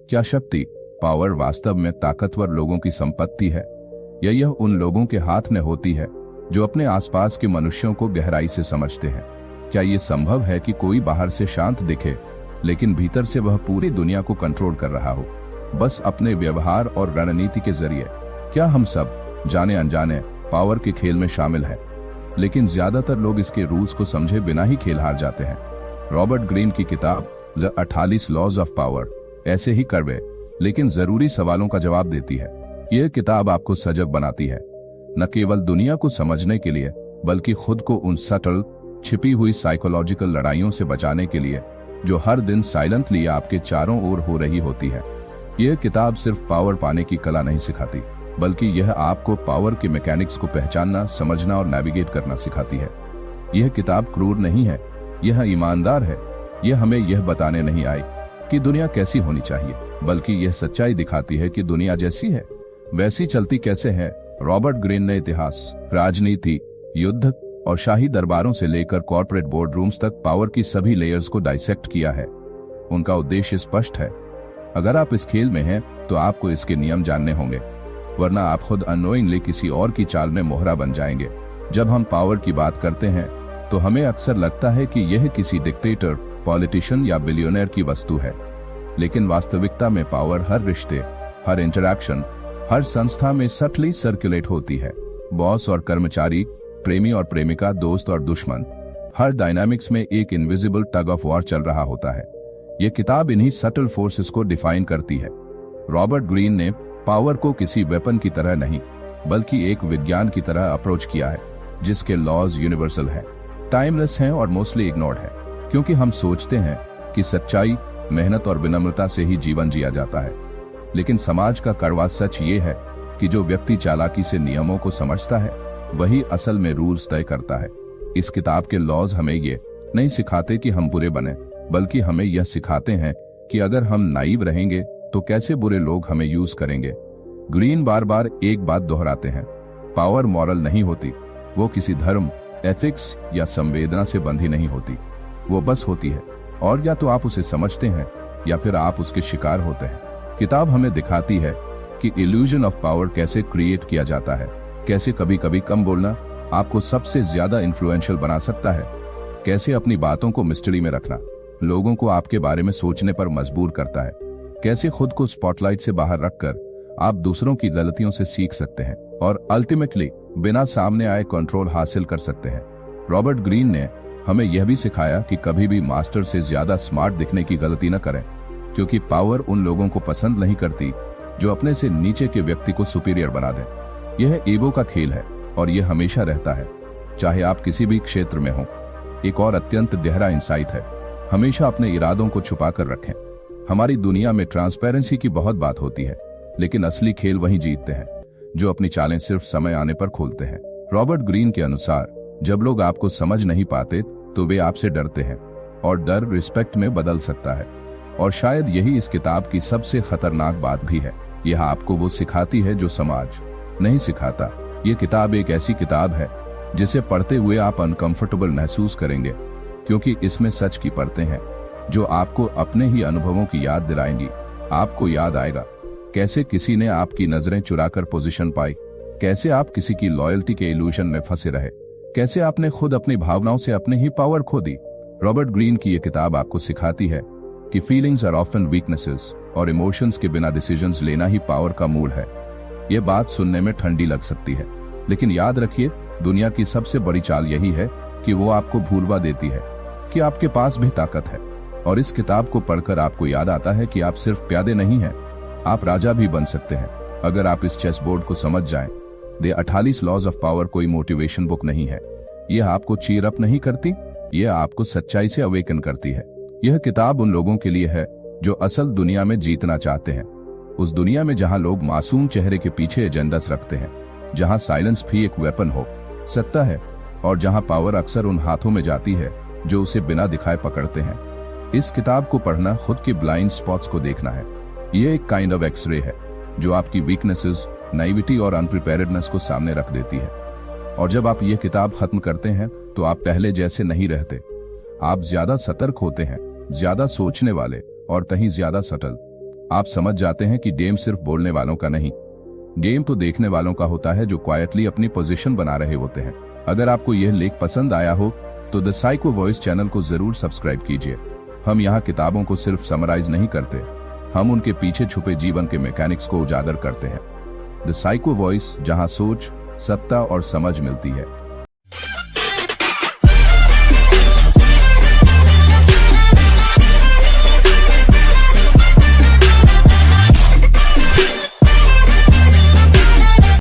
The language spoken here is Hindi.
क्या शक्ति, पावर वास्तव में ताकतवर लोगों की संपत्ति है, या यह उन लोगों के हाथ में होती है जो अपने आसपास के मनुष्यों को गहराई से समझते हैं? क्या यह संभव है कि कोई बाहर से शांत दिखे लेकिन भीतर से वह पूरी दुनिया को कंट्रोल कर रहा हो, बस अपने व्यवहार और रणनीति के जरिए? क्या हम सब जाने अनजाने पावर के खेल में शामिल हैं, लेकिन ज्यादातर लोग इसके रूल्स को समझे बिना ही खेल हार जाते हैं? रॉबर्ट ग्रीन की किताब द 48 लॉज ऑफ पावर ऐसे ही कड़वे लेकिन जरूरी सवालों का जवाब देती है। यह किताब आपको सजग बनाती है, न केवल दुनिया को समझने के लिए बल्कि खुद को उन सटल छिपी हुई साइकोलॉजिकल लड़ाइयों से बचाने के लिए जो हर दिन साइलेंटली आपके चारों ओर हो रही होती है। यह किताब सिर्फ पावर पाने की कला नहीं सिखाती, बल्कि यह आपको पावर के मैकेनिक्स को पहचानना, समझना और नेविगेट करना सिखाती है। यह किताब क्रूर नहीं है, यह ईमानदार है। यह हमें यह बताने नहीं आई कि दुनिया कैसी होनी चाहिए, बल्कि यह सच्चाई दिखाती है कि दुनिया जैसी है वैसी चलती कैसे है। रॉबर्ट ग्रीन ने इतिहास, राजनीति, युद्ध और शाही दरबारों से लेकर कॉर्पोरेट बोर्ड रूम्स तक पावर की सभी लेयर्स को डाइसेक्ट किया है। उनका उद्देश्य स्पष्ट है। अगर आप इस खेल में हैं तो आपको इसके नियम जानने होंगे, वरना आप खुद अननोइंगली किसी और की चाल में मोहरा बन जाएंगे। जब हम पावर की बात करते हैं तो हमें अक्सर लगता है कि यह किसी डिक्टेटर, पॉलिटिशियन या बिलियनर की वस्तु है, लेकिन वास्तविकता में पावर हर रिश्ते, हर इंटरैक्शन, हर संस्था में सटली सर्कुलेट होती है। बॉस और कर्मचारी, प्रेमी और प्रेमिका, दोस्त और दुश्मन, हर डायनामिक्स में एक इनविजिबल टग ऑफ वॉर चल रहा होता है। यह किताब इन्हीं सटल फोर्सेस को डिफाइन करती है। रॉबर्ट ग्रीन ने पावर को किसी वेपन की तरह नहीं, बल्कि एक विज्ञान की तरह अप्रोच किया है, जिसके लॉज यूनिवर्सल हैं, टाइमलेस हैं और मोस्टली इग्नोर्ड हैं, क्योंकि हम सोचते हैं कि सच्चाई, मेहनत और विनम्रता से ही जीवन जिया जाता है। लेकिन समाज का कड़वा सच ये है कि जो व्यक्ति चालाकी से नियमों को समझता है वही असल में रूल्स तय करता है। इस किताब के लॉज हमें ये नहीं सिखाते कि हम बुरे बने, बल्कि हमें यह सिखाते हैं कि अगर हम नाइव रहेंगे तो कैसे बुरे लोग हमें यूज करेंगे। ग्रीन बार बार एक बात दोहराते हैं, पावर मॉरल नहीं होती, वो किसी धर्म, एथिक्स या संवेदना से बंधी नहीं होती, वो बस होती है, और या तो आप उसे समझते हैं या फिर आप उसके शिकार होते हैं। किताब हमें दिखाती है कि इल्यूजन ऑफ पावर कैसे क्रिएट किया जाता है, कैसे कभी कभी कम बोलना आपको सबसे ज्यादा इन्फ्लुएंशियल बना सकता है, कैसे अपनी बातों को मिस्ट्री में रखना लोगों को आपके बारे में सोचने पर मजबूर करता है, कैसे खुद को स्पॉटलाइट से बाहर रखकर आप दूसरों की गलतियों से सीख सकते हैं और अल्टीमेटली बिना सामने आए कंट्रोल हासिल कर सकते हैं। रॉबर्ट ग्रीन ने हमें यह भी सिखाया कि कभी भी मास्टर से ज्यादा स्मार्ट दिखने की गलती न करें, क्योंकि पावर उन लोगों को पसंद नहीं करती जो अपने से नीचे के व्यक्ति को सुपीरियर बना दें। यह ईगो का खेल है और यह हमेशा रहता है, चाहे आप किसी भी क्षेत्र में हों। एक और अत्यंत गहरा इंसाइट है, हमेशा अपने इरादों को छुपा कर रखें। हमारी दुनिया में ट्रांसपेरेंसी की बहुत बात होती है, लेकिन असली खेल वही जीतते हैं जो अपनी चालें सिर्फ समय आने पर खोलते हैं। रॉबर्ट ग्रीन के अनुसार जब लोग आपको समझ नहीं पाते तो वे आपसे डरते हैं, और डर रिस्पेक्ट में बदल सकता है। और शायद यही इस किताब की सबसे खतरनाक बात भी है, यह आपको वो सिखाती है जो समाज नहीं सिखाता। ये किताब एक ऐसी किताब है जिसे पढ़ते हुए आप अनकंफर्टेबल महसूस करेंगे, क्योंकि इसमें सच की परतें हैं जो आपको अपने ही अनुभवों की याद दिलाएंगी। आपको याद आएगा कैसे किसी ने आपकी नजरें चुराकर पोजीशन पाई, कैसे आप किसी की लॉयल्टी के इल्यूजन में फंसे रहे, कैसे आपने खुद अपनी भावनाओं से अपने ही पावर खो दी। रॉबर्ट ग्रीन की यह किताब आपको सिखाती है कि फीलिंग्स आर ऑफन वीकनेसेस और इमोशंस के बिना डिसीजंस लेना ही पावर का मूल है। यह बात सुनने में ठंडी लग सकती है, लेकिन याद रखिए, दुनिया की सबसे बड़ी चाल यही है कि वो आपको भूलवा देती है कि आपके पास भी ताकत है। और इस किताब को पढ़कर आपको याद आता है कि आप सिर्फ प्यादे नहीं हैं, आप राजा भी बन सकते हैं अगर आप इस चेस बोर्ड को समझ जाएं। द 48 लॉज ऑफ पावर कोई मोटिवेशन बुक नहीं है, यह आपको चीयर अप नहीं करती, यह आपको सच्चाई से अवेकन करती है। यह किताब उन लोगों के लिए है जो असल दुनिया में जीतना चाहते हैं, उस दुनिया में जहां लोग मासूम चेहरे के पीछे एजेंडास रखते हैं, जहां साइलेंस भी एक वेपन हो सकता है, और जहां पावर अक्सर उन हाथों में जाती है जो उसे बिना दिखाए पकड़ते हैं। इस किताब को पढ़ना खुद के ब्लाइंड स्पॉट्स को देखना है। यह एक काइंड ऑफ एक्सरे है जो आपकी वीकनेसेस, नाइविटी और अनप्रिपेयर्डनेस को सामने रख देती है। और जब आप यह किताब खत्म करते हैं तो आप पहले जैसे नहीं रहते। आप ज्यादा सतर्क होते हैं, ज्यादा सोचने वाले और कहीं ज्यादा सटल। आप समझ जाते हैं कि गेम सिर्फ बोलने वालों का नहीं, गेम तो देखने वालों का होता है जो क्वाइटली अपनी पोजीशन बना रहे होते हैं। अगर आपको यह लेख पसंद आया हो तो द साइको वॉइस चैनल को जरूर सब्सक्राइब कीजिए। हम यहाँ किताबों को सिर्फ समराइज नहीं करते, हम उनके पीछे छुपे जीवन के मैकेनिक्स को उजागर करते हैं। द साइको वॉइस, जहां सोच, सत्ता और समझ मिलती है।